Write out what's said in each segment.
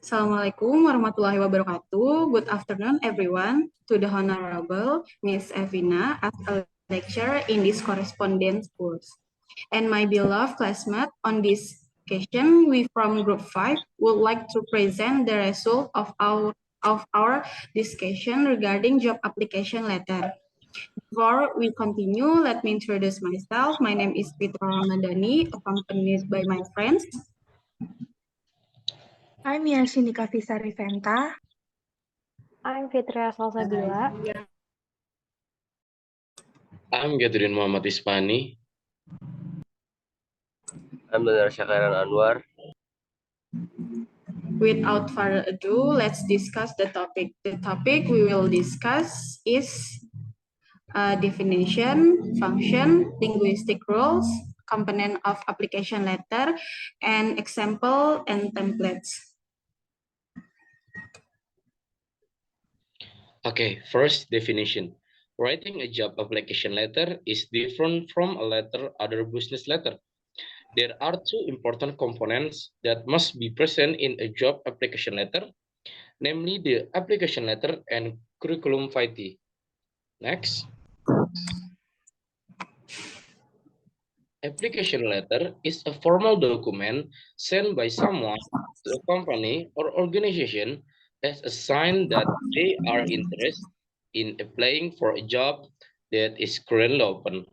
Assalamualaikum warahmatullahi wabarakatuh. Good afternoon, everyone. To the Honorable Miss Evina as a lecturer in this correspondence course. And my beloved classmate, on this occasion, we from Group 5 would like to present the result of our discussion regarding job application letter. Before we continue, let me introduce myself. My name is Fitra Ramadhani, accompanied by my friends. I'm Yasinika Fisariventa. I'm Fitria Salsabila. I'm Gadrin Muhammad Ispani. I'm Danar Syakairan Anwar. Without further ado, let's discuss the topic. The topic we will discuss is definition, function, linguistic rules, component of application letter, and example and templates. Okay, first definition. Writing a job application letter is different from a letter other business letter. There are two important components that must be present in a job application letter, namely the application letter and curriculum vitae. Next. Application letter is a formal document sent by someone to a company or organization as a sign that they are interested in applying for a job that is currently open.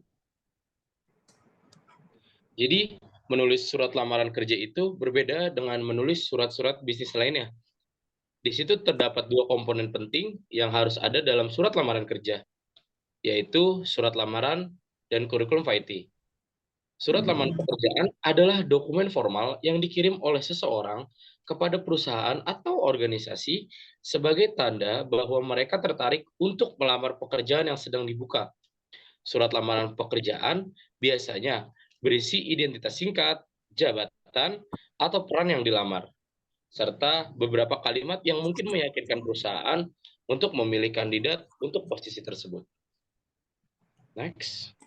Jadi, menulis surat lamaran kerja itu berbeda dengan menulis surat-surat bisnis lainnya. Di situ terdapat dua komponen penting yang harus ada dalam surat lamaran kerja, yaitu surat lamaran dan kurikulum vitae. Surat lamaran pekerjaan adalah dokumen formal yang dikirim oleh seseorang kepada perusahaan atau organisasi sebagai tanda bahwa mereka tertarik untuk melamar pekerjaan yang sedang dibuka. Surat lamaran pekerjaan biasanya berisi identitas singkat, jabatan, atau peran yang dilamar, serta beberapa kalimat yang mungkin meyakinkan perusahaan untuk memilih kandidat untuk posisi tersebut. Next.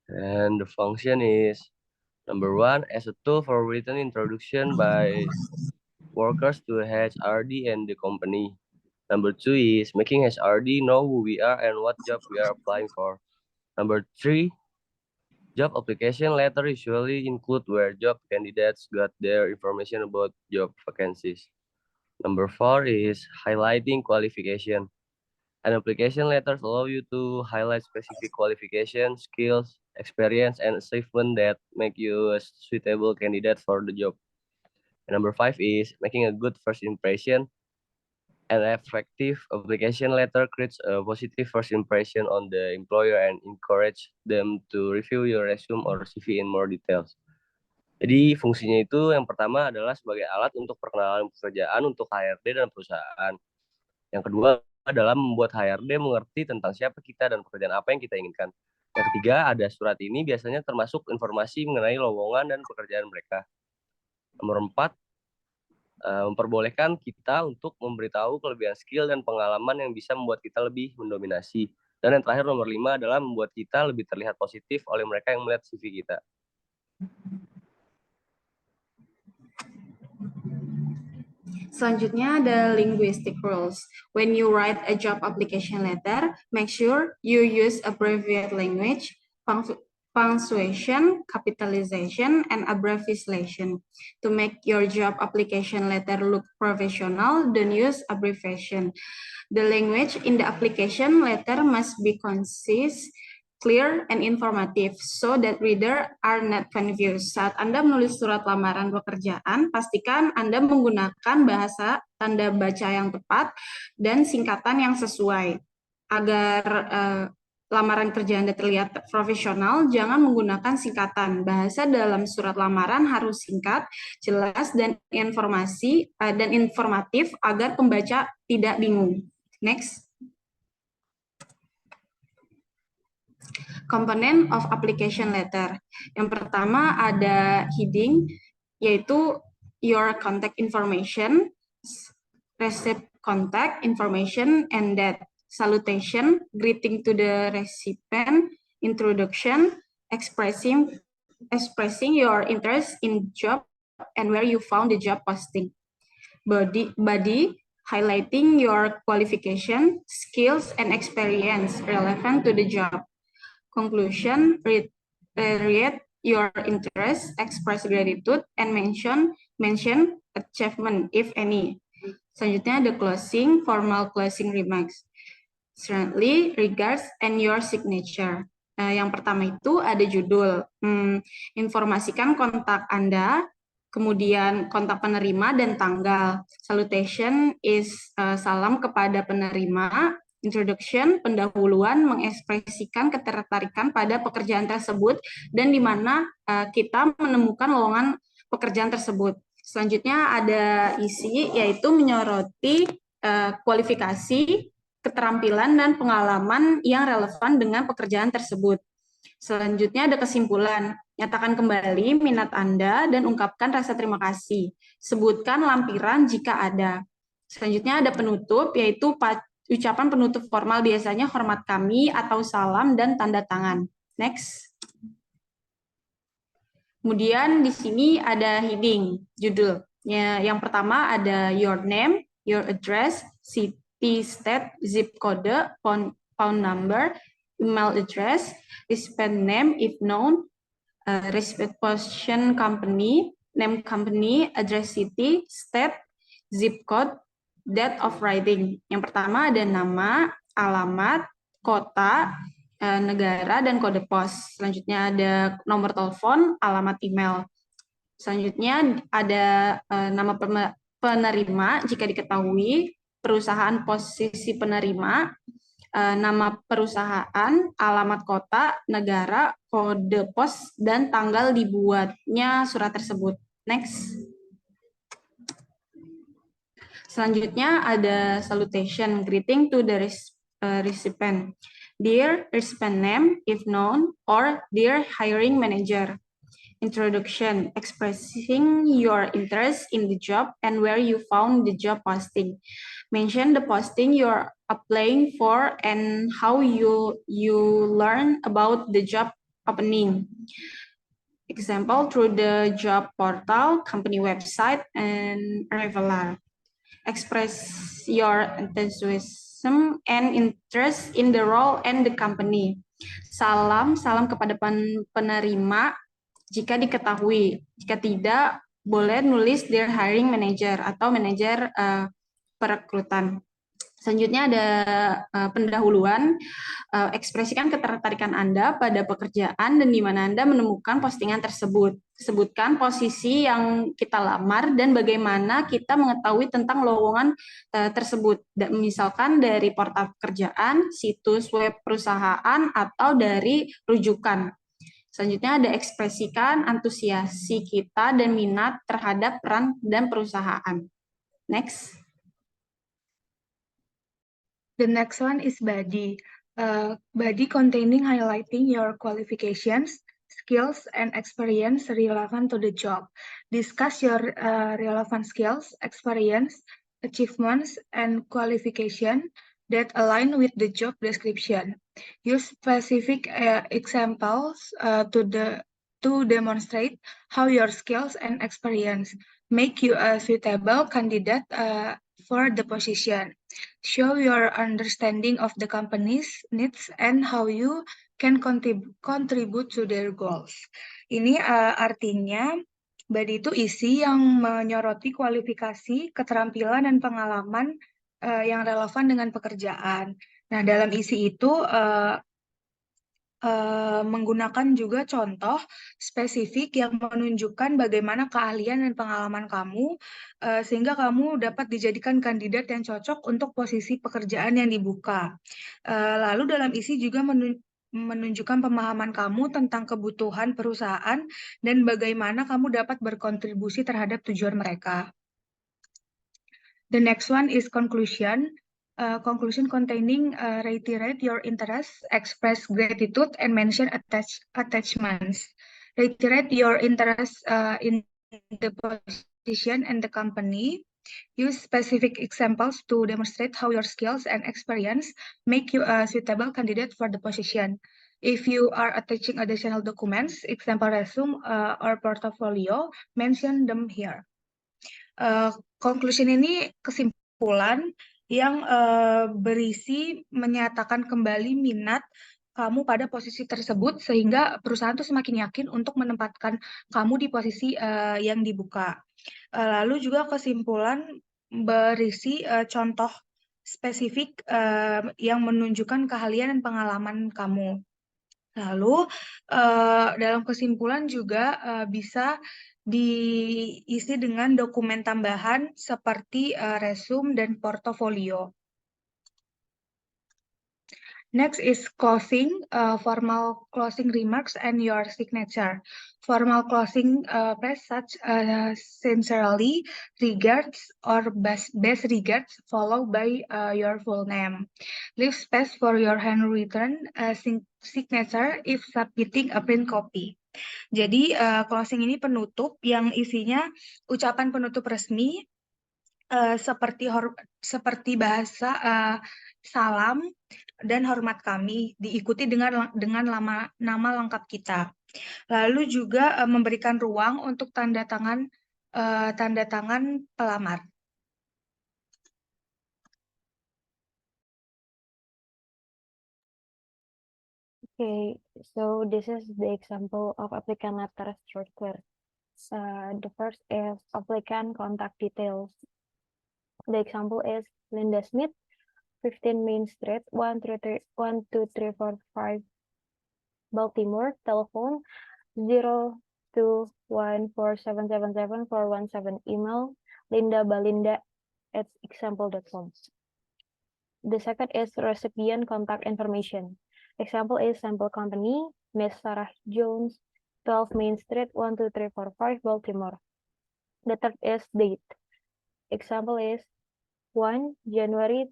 And the function is number 1, as a tool for written introduction by workers to HRD and the company. Number 2 is making HRD know who we are and what job we are applying for. Number 3, job application letter usually include where job candidates got their information about job vacancies. Number 4 is highlighting qualification. An application letters allow you to highlight specific qualifications, skills, experience, and achievement that make you a suitable candidate for the job. And number 5 is making a good first impression. An effective application letter creates a positive first impression on the employer and encourage them to review your resume or CV in more details. Jadi fungsinya itu yang pertama adalah sebagai alat untuk perkenalan pekerjaan untuk HRD dan perusahaan. Yang kedua adalah membuat HRD mengerti tentang siapa kita dan pekerjaan apa yang kita inginkan. Yang ketiga, ada surat ini biasanya termasuk informasi mengenai lowongan dan pekerjaan mereka. Nomor 4, memperbolehkan kita untuk memberitahu kelebihan skill dan pengalaman yang bisa membuat kita lebih mendominasi. Dan yang terakhir, nomor 5 adalah membuat kita lebih terlihat positif oleh mereka yang melihat CV kita. Selanjutnya ada linguistic rules. When you write a job application letter, make sure you use abbreviated language, punctuation, capitalization, and abbreviation. To make your job application letter look professional, don't use abbreviation. The language in the application letter must be concise, clear, and informative so that reader are not confused. Saat Anda menulis surat lamaran pekerjaan, pastikan Anda menggunakan bahasa tanda baca yang tepat dan singkatan yang sesuai. Agar lamaran kerja Anda terlihat profesional, jangan menggunakan singkatan. Bahasa dalam surat lamaran harus singkat, jelas, dan informatif agar pembaca tidak bingung. Next. Component of application letter. Yang pertama ada heading, yaitu your contact information, receipt contact information, and that salutation, greeting to the recipient, introduction, expressing expressing your interest in job and where you found the job posting. Body, highlighting your qualification, skills, and experience relevant to the job. Conclusion, read your interest, express gratitude, and mention achievement, if any. Selanjutnya ada closing, formal closing remarks. Certainly, regards, and your signature. Yang pertama itu ada judul, informasikan kontak Anda, kemudian kontak penerima dan tanggal. Salutation is salam kepada penerima. Introduction, pendahuluan, mengekspresikan ketertarikan pada pekerjaan tersebut dan di mana kita menemukan lowongan pekerjaan tersebut. Selanjutnya ada isi, yaitu menyoroti kualifikasi, keterampilan, dan pengalaman yang relevan dengan pekerjaan tersebut. Selanjutnya ada kesimpulan, nyatakan kembali minat Anda dan ungkapkan rasa terima kasih. Sebutkan lampiran jika ada. Selanjutnya ada penutup, yaitu ucapan penutup formal, biasanya hormat kami atau salam dan tanda tangan. Next. Kemudian di sini ada heading, judulnya. Yang pertama ada your name, your address, city, state, zip code, phone number, email address, recipient name if known, recipient position company, name company, address city, state, zip code, date of writing. Yang pertama ada nama, alamat, kota, negara, dan kode pos. Selanjutnya ada nomor telepon, alamat email. Selanjutnya ada nama penerima jika diketahui, perusahaan posisi penerima, nama perusahaan, alamat kota, negara, kode pos, dan tanggal dibuatnya surat tersebut. Next. Selanjutnya ada salutation, greeting to the recipient. Dear recipient name, if known, or dear hiring manager. Introduction, expressing your interest in the job and where you found the job posting. Mention the posting you're applying for and how you learn about the job opening. Example, through the job portal, company website, and Revelar. Express your enthusiasm and interest in the role and the company. Salam kepada penerima jika diketahui. Jika tidak, boleh nulis dear hiring manager atau manajer perekrutan. Selanjutnya ada pendahuluan, ekspresikan ketertarikan Anda pada pekerjaan dan di mana Anda menemukan postingan tersebut. Sebutkan posisi yang kita lamar dan bagaimana kita mengetahui tentang lowongan tersebut. Misalkan dari portal pekerjaan, situs web perusahaan, atau dari rujukan. Selanjutnya ada ekspresikan antusiasi kita dan minat terhadap peran dan perusahaan. Next. The next one is body. Body containing highlighting your qualifications, skills, and experience relevant to the job. Discuss your relevant skills, experience, achievements, and qualification that align with the job description. Use specific examples to demonstrate how your skills and experience make you a suitable candidate for the position. Show your understanding of the company's needs and how you can contribute to their goals. Ini artinya body itu isi yang menyoroti kualifikasi, keterampilan, dan pengalaman yang relevan dengan pekerjaan. Nah, dalam isi itu menggunakan juga contoh spesifik yang menunjukkan bagaimana keahlian dan pengalaman kamu sehingga kamu dapat dijadikan kandidat yang cocok untuk posisi pekerjaan yang dibuka. Lalu dalam isi juga menunjukkan pemahaman kamu tentang kebutuhan perusahaan dan bagaimana kamu dapat berkontribusi terhadap tujuan mereka. The next one is conclusion. Conclusion containing reiterate your interest, express gratitude, and mention attachments. Reiterate your interest in the position and the company. Use specific examples to demonstrate how your skills and experience make you a suitable candidate for the position. If you are attaching additional documents, example resume or portfolio, mention them here. Conclusion ini kesimpulan yang berisi menyatakan kembali minat kamu pada posisi tersebut sehingga perusahaan tuh semakin yakin untuk menempatkan kamu di posisi yang dibuka. Lalu juga kesimpulan berisi contoh spesifik yang menunjukkan keahlian dan pengalaman kamu. Lalu dalam kesimpulan juga bisa diisi dengan dokumen tambahan seperti resume dan portofolio. Next is closing, formal closing remarks and your signature. Formal closing press such sincerely, regards, or best regards, followed by your full name. Leave space for your handwritten signature if submitting a print copy. Jadi closing ini penutup yang isinya ucapan penutup resmi seperti bahasa salam dan hormat kami, diikuti dengan nama lengkap kita. Lalu juga memberikan ruang untuk tanda tangan pelamar. Okay, so this is the example of applicant letter structure. The first is applicant contact details. The example is Linda Smith, 15 Main Street, 12345, Baltimore. Telephone 0214777417. Email lindabalinda@example.com. The second is recipient contact information. Example is sample company, Miss Sarah Jones, 12 Main Street, 12345, Baltimore. The third is date. Example is 1 January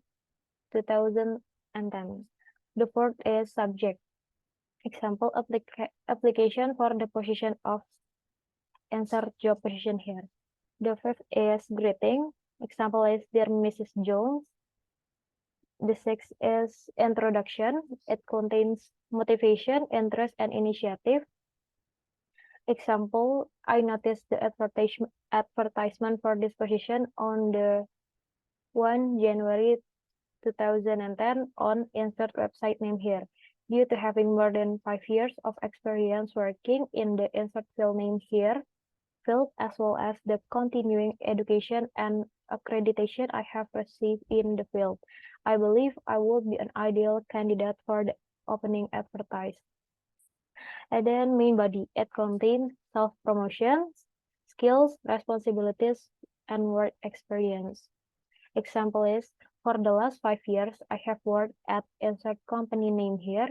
2010. The fourth is subject. Example, application for the position of insert job position here. The fifth is greeting. Example is Dear Mrs. Jones. The sixth is introduction. It contains motivation, interest, and initiative. Example, I noticed the advertisement for this position on the 1 January 2010 on insert website name here. Due to having more than 5 years of experience working in the insert field name here field, as well as the continuing education and accreditation I have received in the field, I believe I would be an ideal candidate for the opening advertised. And then main body, it contains self-promotion, skills, responsibilities, and work experience. Example is, for the last 5 years, I have worked at insert company name here.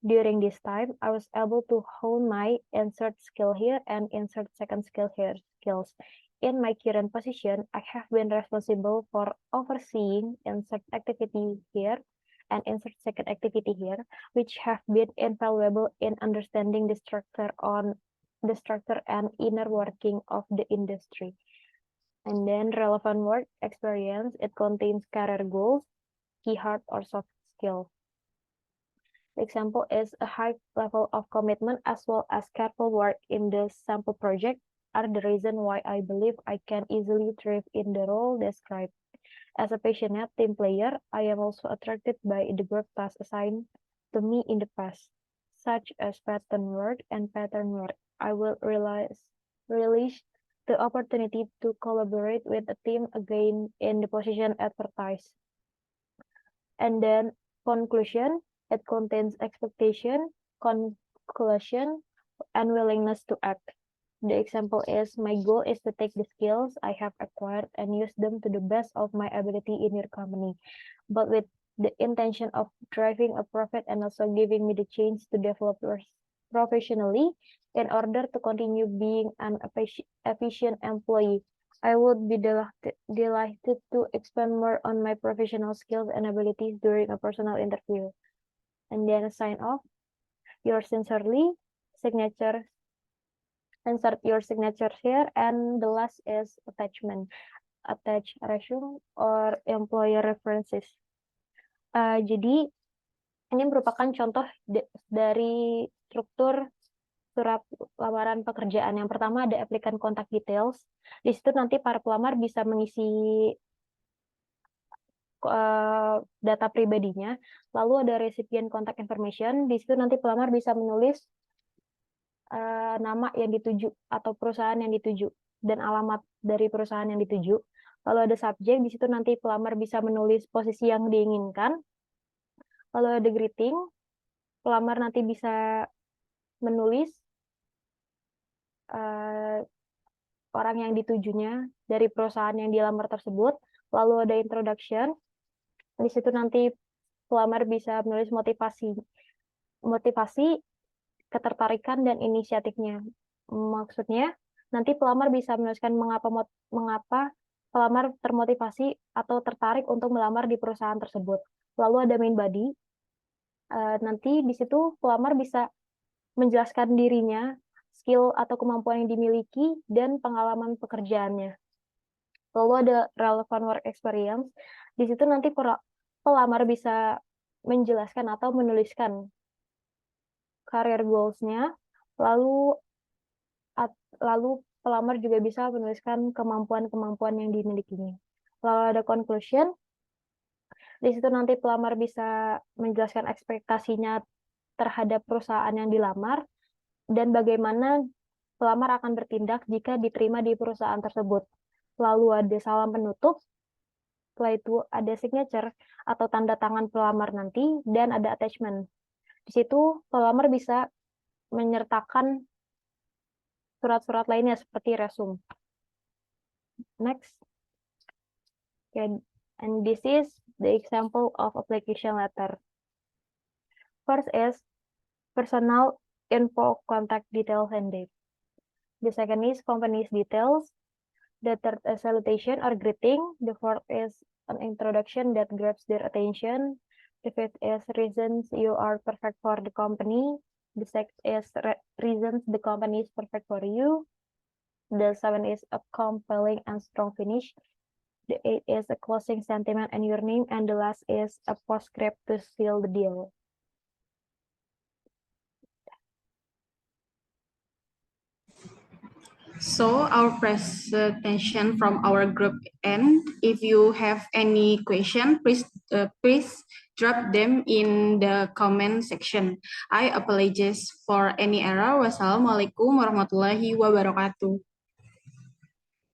During this time, I was able to hone my insert skill here and insert second skill here skills. In my current position, I have been responsible for overseeing insert activity here and insert second activity here, which have been invaluable in understanding the structure and inner working of the industry. And then relevant work experience, it contains career goals, key hard or soft skills. The example is a high level of commitment as well as careful work in the sample project are the reason why I believe I can easily thrive in the role described. As a passionate team player, I am also attracted by the work tasks assigned to me in the past, such as pattern work and pattern work. I will relish the opportunity to collaborate with a team again in the position advertised. And then conclusion, it contains expectation, conclusion, and willingness to act. The example is, my goal is to take the skills I have acquired and use them to the best of my ability in your company, but with the intention of driving a profit and also giving me the chance to develop professionally in order to continue being an efficient employee. I would be delighted to expand more on my professional skills and abilities during a personal interview. And then sign off. Yours sincerely, signature. Insert your signature here, and the last is attachment. Attach resume or employer references. Jadi Ini merupakan contoh dari struktur surat lamaran pekerjaan. Yang pertama ada applicant contact details. Di situ nanti para pelamar bisa mengisi data pribadinya. Lalu ada recipient contact information. Di situ nanti pelamar bisa menulis nama yang dituju atau perusahaan yang dituju dan alamat dari perusahaan yang dituju. Lalu ada subjek. Di situ nanti pelamar bisa menulis posisi yang diinginkan. Lalu ada greeting. Pelamar nanti bisa menulis orang yang ditujunya dari perusahaan yang dilamar tersebut. Lalu ada introduction. Di situ nanti pelamar bisa menulis motivasi, ketertarikan, dan inisiatifnya. Maksudnya, nanti pelamar bisa menuliskan mengapa pelamar termotivasi atau tertarik untuk melamar di perusahaan tersebut. Lalu ada main body. Nanti di situ pelamar bisa menjelaskan dirinya, skill atau kemampuan yang dimiliki, dan pengalaman pekerjaannya. Lalu ada relevant work experience. Di situ nanti pelamar bisa menjelaskan atau menuliskan career goals-nya. Lalu pelamar juga bisa menuliskan kemampuan-kemampuan yang dimilikinya. Lalu ada conclusion. Di situ nanti pelamar bisa menjelaskan ekspektasinya terhadap perusahaan yang dilamar dan bagaimana pelamar akan bertindak jika diterima di perusahaan tersebut. Lalu ada salam penutup. Setelah itu ada signature atau tanda tangan pelamar nanti dan ada attachment. Di situ pelamar bisa menyertakan surat-surat lainnya seperti resume. Next. Okay. And this is the example of application letter. First is personal info, contact details, and date. The second is company's details. The third is salutation or greeting. The fourth is an introduction that grabs their attention. The fifth is reasons you are perfect for the company. The sixth is reasons the company is perfect for you. The seventh is a compelling and strong finish. The eighth is a closing sentiment and your name. And the last is a postscript to seal the deal. So our presentation from our group end. If you have any question, please drop them in the comment section. I apologize for any error. Wassalamualaikum warahmatullahi wabarakatuh.